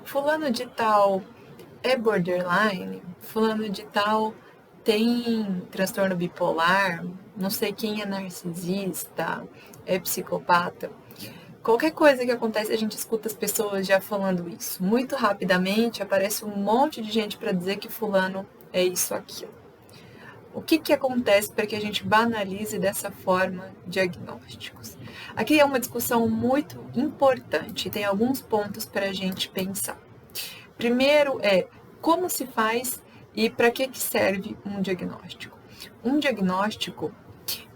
fulano de tal é borderline, fulano de tal tem transtorno bipolar, não sei quem é narcisista, é psicopata. Qualquer coisa que acontece, a gente escuta as pessoas já falando isso. Muito rapidamente aparece um monte de gente para dizer que fulano é isso, aquilo. O que acontece para que a gente banalize dessa forma diagnósticos? Aqui é uma discussão muito importante e tem alguns pontos para a gente pensar. Primeiro é como se faz e para que serve um diagnóstico. Um diagnóstico,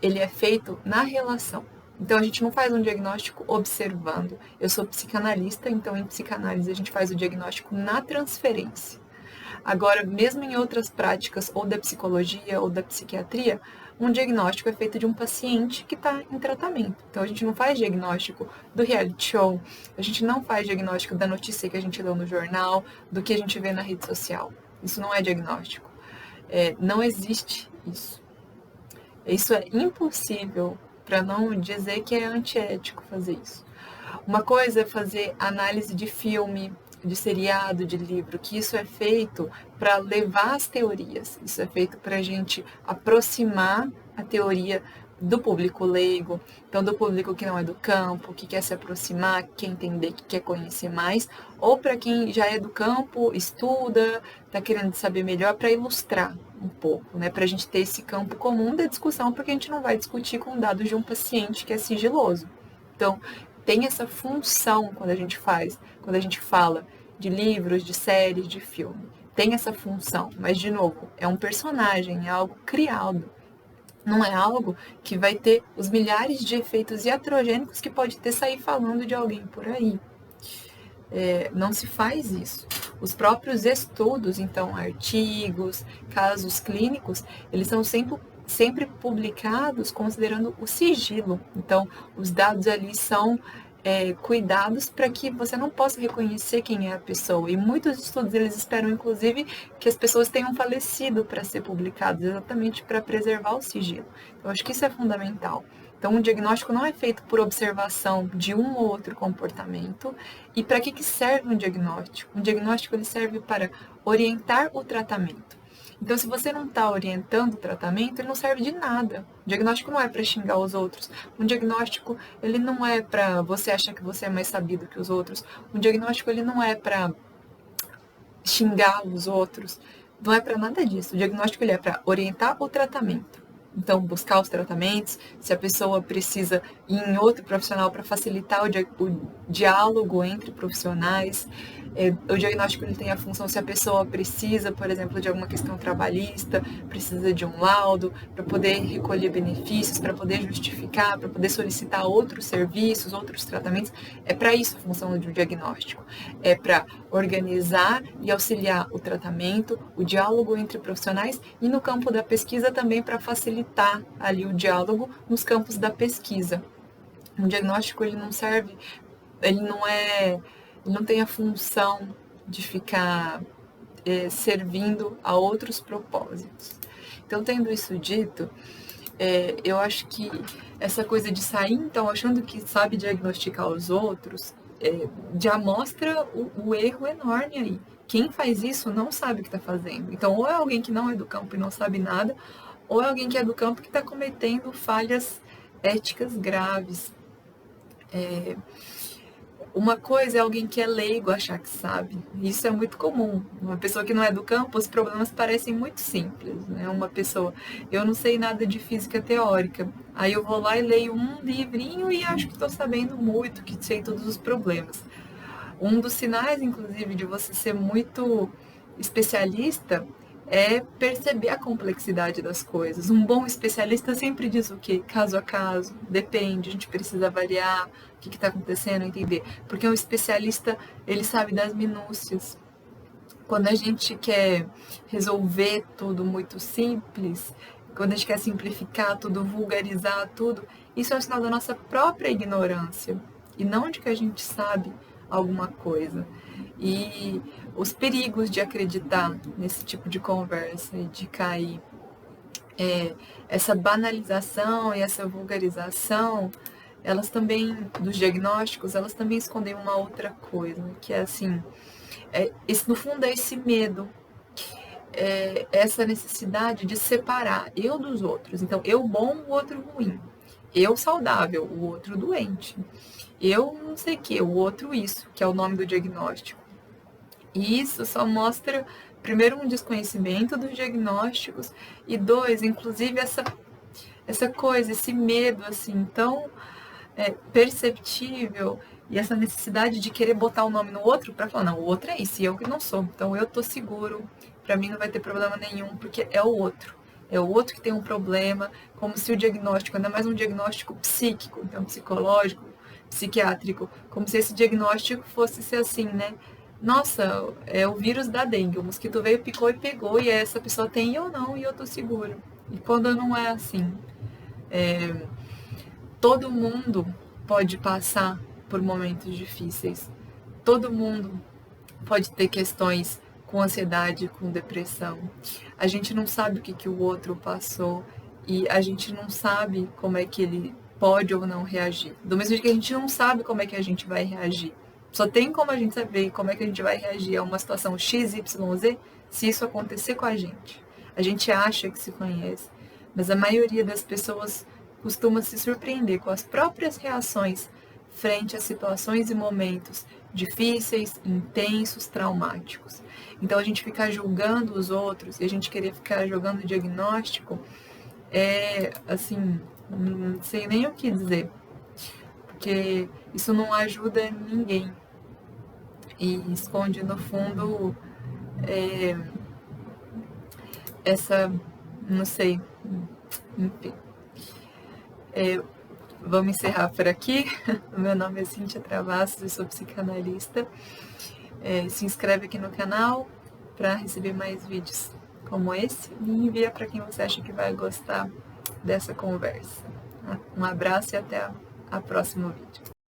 ele é feito na relação. Então, a gente não faz um diagnóstico observando. Eu sou psicanalista, então em psicanálise a gente faz o diagnóstico na transferência. Agora, mesmo em outras práticas, ou da psicologia ou da psiquiatria, um diagnóstico é feito de um paciente que está em tratamento. Então, a gente não faz diagnóstico do reality show, a gente não faz diagnóstico da notícia que a gente leu no jornal, do que a gente vê na rede social. Isso não é diagnóstico. Não existe isso. Isso é impossível, para não dizer que é antiético fazer isso. Uma coisa é fazer análise de filme, de seriado, de livro, que isso é feito para levar as teorias, isso é feito para a gente aproximar a teoria do público leigo, então do público que não é do campo, que quer se aproximar, que quer entender, que quer conhecer mais, ou para quem já é do campo, estuda, está querendo saber melhor, para ilustrar um pouco, né? Para a gente ter esse campo comum da discussão, porque a gente não vai discutir com dados de um paciente que é sigiloso. Então, tem essa função quando a gente fala de livros, de séries, de filme. Tem essa função, mas, de novo, é um personagem, é algo criado. Não é algo que vai ter os milhares de efeitos iatrogênicos que pode ter sair falando de alguém por aí. Não se faz isso. Os próprios estudos, então, artigos, casos clínicos, eles são sempre publicados considerando o sigilo. Então, os dados ali são cuidados para que você não possa reconhecer quem é a pessoa. E muitos estudos, eles esperam, inclusive, que as pessoas tenham falecido para ser publicados, exatamente para preservar o sigilo. Então, acho que isso é fundamental. Então, um diagnóstico não é feito por observação de um ou outro comportamento. E para que serve um diagnóstico? Um diagnóstico ele serve para orientar o tratamento. Então, se você não está orientando o tratamento, ele não serve de nada. O diagnóstico não é para xingar os outros. Um diagnóstico, ele não é para você achar que você é mais sabido que os outros. Um diagnóstico, ele não é para xingar os outros. Não é para nada disso. O diagnóstico, ele é para orientar o tratamento. Então, buscar os tratamentos, se a pessoa precisa ir em outro profissional para facilitar o diálogo entre profissionais. O diagnóstico ele tem a função se a pessoa precisa, por exemplo, de alguma questão trabalhista, precisa de um laudo para poder recolher benefícios, para poder justificar, para poder solicitar outros serviços, outros tratamentos. É para isso a função do diagnóstico. É para organizar e auxiliar o tratamento, o diálogo entre profissionais e no campo da pesquisa também para facilitar ali o diálogo nos campos da pesquisa. Um diagnóstico ele não serve, ele não tem a função de ficar servindo a outros propósitos. Então, tendo isso dito, eu acho que essa coisa de sair, então, achando que sabe diagnosticar os outros, já mostra o erro enorme aí. Quem faz isso não sabe o que está fazendo. Então, ou é alguém que não é do campo e não sabe nada, ou é alguém que é do campo que está cometendo falhas éticas graves. Uma coisa é alguém que é leigo achar que sabe. Isso é muito comum. Uma pessoa que não é do campo, os problemas parecem muito simples, né? Uma pessoa, eu não sei nada de física teórica. Aí eu vou lá e leio um livrinho e acho que estou sabendo muito, que sei todos os problemas. Um dos sinais, inclusive, de você ser muito especialista é perceber a complexidade das coisas. Um bom especialista sempre diz o quê? Caso a caso, depende, a gente precisa avaliar o que está acontecendo, entender. Porque um especialista, ele sabe das minúcias. Quando a gente quer resolver tudo muito simples, quando a gente quer simplificar tudo, vulgarizar tudo, isso é um sinal da nossa própria ignorância e não de que a gente sabe alguma coisa. E os perigos de acreditar nesse tipo de conversa e de cair essa banalização e essa vulgarização elas também, dos diagnósticos, elas também escondem uma outra coisa, que é assim, no fundo é esse medo, essa necessidade de separar eu dos outros. Então, eu bom, o outro ruim. Eu saudável, o outro doente. Eu não sei o que, o outro isso, que é o nome do diagnóstico. E isso só mostra, primeiro, um desconhecimento dos diagnósticos, e dois, inclusive, essa coisa, esse medo, assim, tão perceptível, e essa necessidade de querer botar o nome no outro para falar, não, o outro é isso, e eu que não sou, então eu tô seguro, para mim não vai ter problema nenhum, porque é o outro. É o outro que tem um problema, como se o diagnóstico, ainda mais um diagnóstico psíquico, então psicológico, psiquiátrico, como se esse diagnóstico fosse ser assim, né? Nossa, é o vírus da dengue, o mosquito veio, picou e pegou, e essa pessoa tem ou não, e eu tô seguro. E quando não é assim, todo mundo pode passar por momentos difíceis. Todo mundo pode ter questões com ansiedade, com depressão. A gente não sabe o que o outro passou e a gente não sabe como é que ele pode ou não reagir. Do mesmo jeito que a gente não sabe como é que a gente vai reagir. Só tem como a gente saber como é que a gente vai reagir a uma situação X, Y, Z se isso acontecer com a gente. A gente acha que se conhece, mas a maioria das pessoas costuma se surpreender com as próprias reações frente a situações e momentos difíceis, intensos, traumáticos. Então a gente ficar julgando os outros e a gente querer ficar jogando diagnóstico assim, não sei nem o que dizer, porque isso não ajuda ninguém e esconde no fundo essa, não sei, enfim. Vamos encerrar por aqui. Meu nome é Cíntia Travassos, eu sou psicanalista. Se inscreve aqui no canal para receber mais vídeos como esse e envia para quem você acha que vai gostar dessa conversa. Um abraço e até o próximo vídeo.